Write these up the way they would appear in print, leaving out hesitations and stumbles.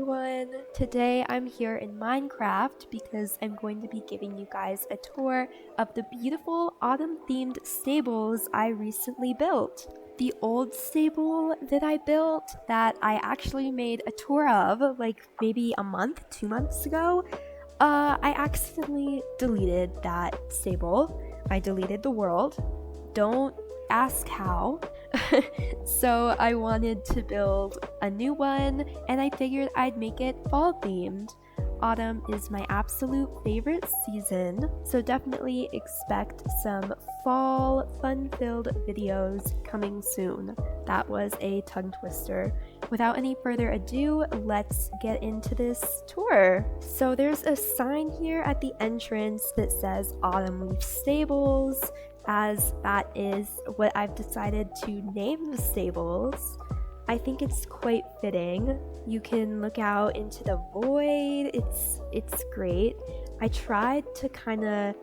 everyone! Today I'm here in Minecraft because I'm going to be giving you guys a tour of the beautiful autumn-themed stables I recently built. The old stable that I built that I actually made a tour of like maybe a month, 2 months ago, I accidentally deleted that stable. I deleted the world. Don't ask how. So I wanted to build a new one and I figured I'd make it fall themed. Autumn is my absolute favorite season, so definitely expect some fall fun-filled videos coming soon. That was a tongue twister. Without any further ado, let's get into this tour. So there's a sign here at the entrance that says Autumn Leaf Stables, as that is what I've decided to name the stables. I think it's quite fitting. You can look out into the void. It's great. I tried to kind of,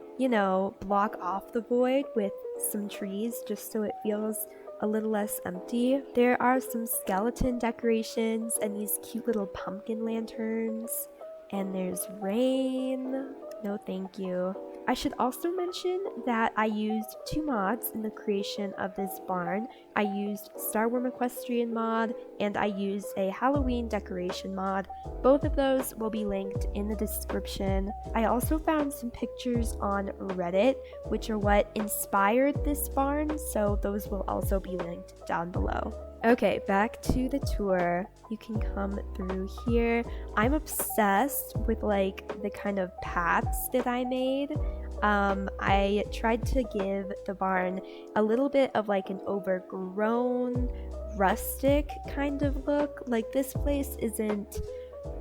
block off the void with some trees just so it feels a little less empty. There are some skeleton decorations and these cute little pumpkin lanterns. And there's rain. No thank you. I should also mention that I used 2 mods in the creation of this barn. I used Starworm Equestrian mod and I used a Halloween decoration mod. Both of those will be linked in the description. I also found some pictures on Reddit, which are what inspired this barn, so those will also be linked down below. Okay, back to the tour. You can come through here. I'm obsessed with like the kind of paths that I made. I tried to give the barn a little bit of like an overgrown, rustic kind of look. Like this place isn't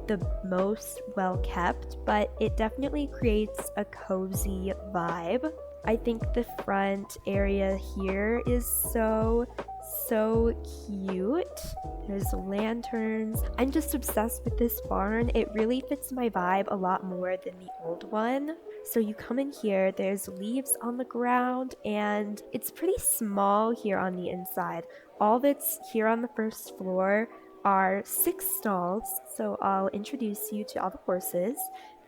the most well kept, but it definitely creates a cozy vibe. I think the front area here is so cute. There's lanterns. I'm just obsessed with this barn. It really fits my vibe a lot more than the old one. So you come in here, there's leaves on the ground, and it's pretty small here on the inside. All that's here on the first floor are 6 stalls, so I'll introduce you to all the horses.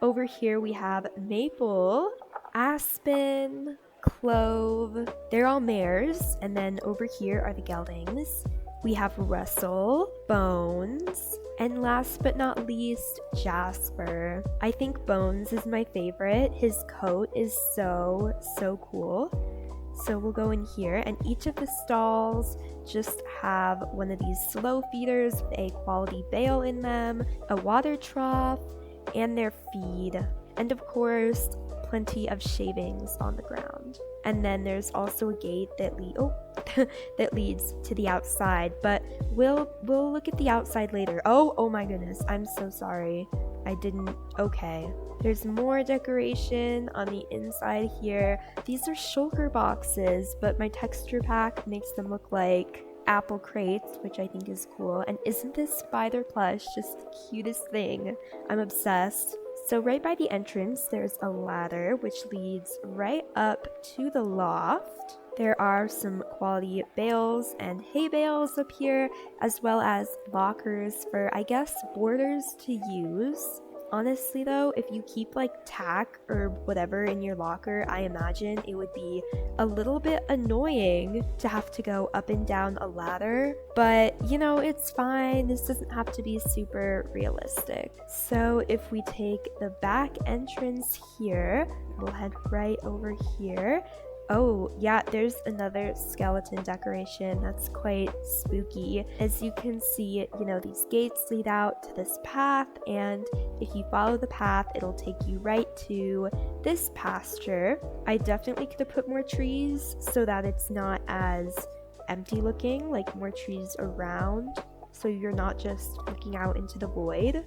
Over here we have Maple, Aspen, Clove, they're all mares, and then over here are the geldings. We have Russell, Bones, and last but not least, Jasper. I think Bones is my favorite. His coat is so cool. So we'll go in here, and each of the stalls just have one of these slow feeders with a quality bale in them, a water trough, and their feed. And of course, plenty of shavings on the ground. And then there's also a gate that that leads to the outside, but we'll look at the outside later. Oh my goodness, I'm so sorry. Okay. There's more decoration on the inside here. These are shulker boxes, but my texture pack makes them look like apple crates, which I think is cool. And isn't this spider plush just the cutest thing? I'm obsessed. So right by the entrance, there's a ladder which leads right up to the loft. There are some quality bales and hay bales up here, as well as lockers for, I guess, boarders to use. Honestly though, if you keep like tack or whatever in your locker, I imagine it would be a little bit annoying to have to go up and down a ladder, but it's fine. This doesn't have to be super realistic. So if we take the back entrance here, we'll head right over here. Oh yeah, there's another skeleton decoration that's quite spooky. As you can see, these gates lead out to this path, and if you follow the path, it'll take you right to this pasture. I definitely could have put more trees so that it's not as empty looking, like more trees around, so you're not just looking out into the void.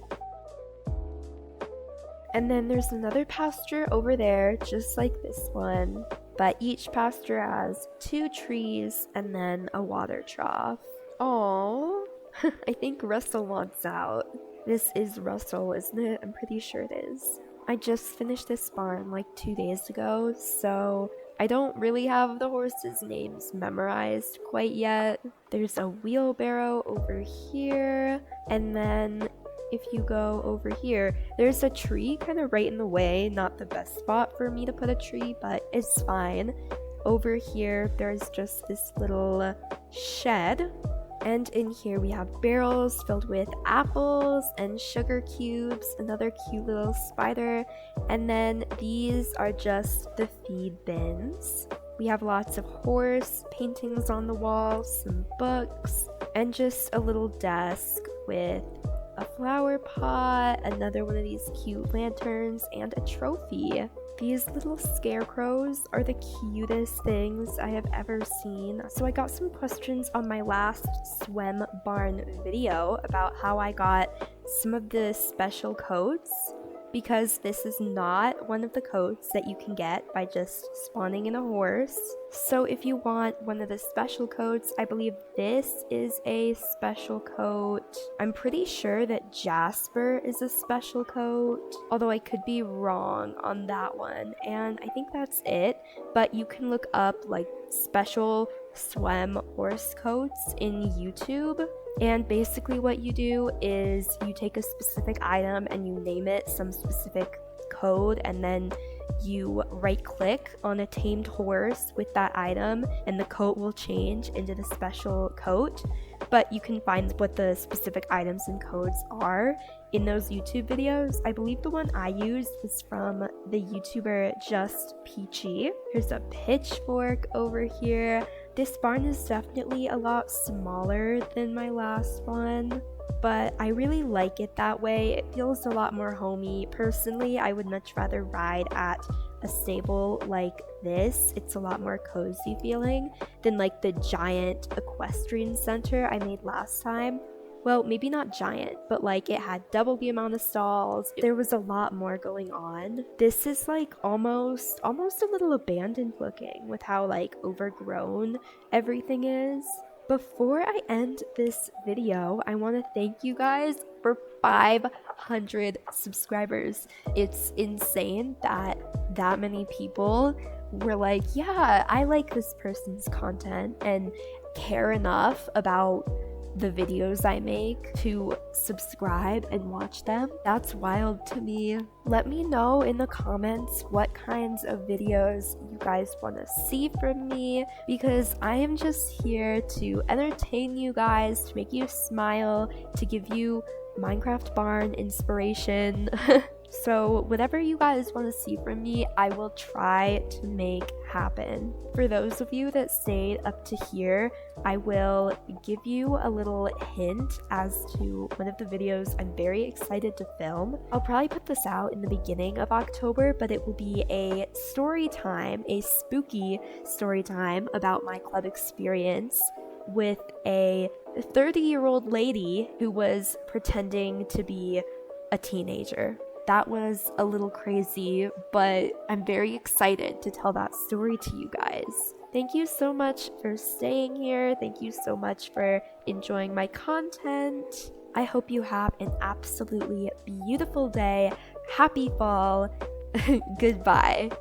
And then there's another pasture over there, just like this one. But each pasture has 2 trees and then a water trough. Aww. I think Russell wants out. This is Russell, isn't it? I'm pretty sure it is. I just finished this barn like 2 days ago, so I don't really have the horses' names memorized quite yet. There's a wheelbarrow over here, and then if you go over here, there's a tree kind of right in the way. Not the best spot for me to put a tree, but it's fine. Over here, there's just this little shed. And in here we have barrels filled with apples and sugar cubes, another cute little spider, and then these are just the feed bins. We have lots of horse paintings on the walls, some books, and just a little desk with a flower pot, another one of these cute lanterns, and a trophy. These little scarecrows are the cutest things I have ever seen. So I got some questions on my last SWEM barn video about how I got some of the special coats, because this is not one of the coats that you can get by just spawning in a horse. So if you want one of the special coats, I believe this is a special coat. I'm pretty sure that Jasper is a special coat, although I could be wrong on that one. And I think that's it, but you can look up like special SWEM horse coats in YouTube. And basically what you do is you take a specific item and you name it some specific code, and then you right click on a tamed horse with that item and the coat will change into the special coat. But you can find what the specific items and codes are in those YouTube videos. I believe the one I used was from the YouTuber Just Peachy. Here's a pitchfork over here. This barn is definitely a lot smaller than my last one, but I really like it that way. It feels a lot more homey. Personally, I would much rather ride at a stable like this. It's a lot more cozy feeling than like the giant equestrian center I made last time. Well, maybe not giant, but like it had double the amount of stalls. There was a lot more going on. This is like almost a little abandoned looking with how like overgrown everything is. Before I end this video, I want to thank you guys for 500 subscribers. It's insane that many people were like, yeah, I like this person's content and care enough about the videos I make to subscribe and watch them. That's wild to me. Let me know in the comments what kinds of videos you guys want to see from me, because I am just here to entertain you guys, to make you smile, to give you Minecraft barn inspiration. So whatever you guys want to see from me, I will try to make happen. For those of you that stayed up to here, I will give you a little hint as to one of the videos I'm very excited to film. I'll probably put this out in the beginning of October, but it will be a story time, a spooky story time about my club experience with a 30-year-old lady who was pretending to be a teenager. That was a little crazy, but I'm very excited to tell that story to you guys. Thank you so much for staying here. Thank you so much for enjoying my content. I hope you have an absolutely beautiful day. Happy fall. Goodbye.